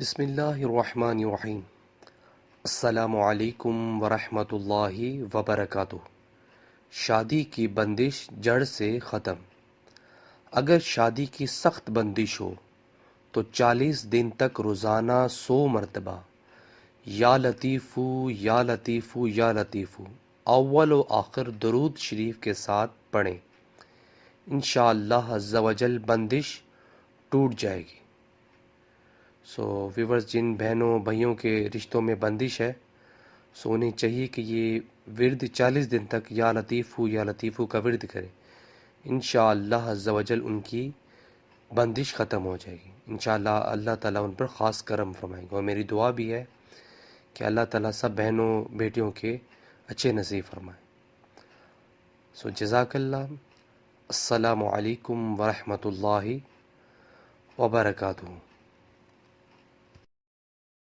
بسم اللہ الرحمن الرحیم۔ السلام علیکم ورحمۃ اللہ وبرکاتہ۔ شادی کی بندش جڑ سے ختم۔ اگر شادی کی سخت بندش ہو تو 40 دن تک روزانہ 100 مرتبہ یا لطیفو یا لطیفو یا لطیفو اول و آخر درود شریف کے ساتھ پڑھیں۔ انشاءاللہ عز و جل بندش ٹوٹ جائے گی۔ ویورز، جن بہنوں بھائیوں کے رشتوں میں بندش ہے انہیں چاہیے کہ یہ ورد 40 دن تک یا لطیفو کا ورد کرے۔ انشاءاللہ عز و جل ان کی بندش ختم ہو جائے گی۔ انشاءاللہ اللہ تعالیٰ ان پر خاص کرم فرمائیں گے، اور میری دعا بھی ہے کہ اللہ تعالیٰ سب بہنوں بیٹیوں کے اچھے نصیب فرمائیں۔ جزاک اللہ۔ السلام علیکم ورحمۃ اللہ وبرکاتہ۔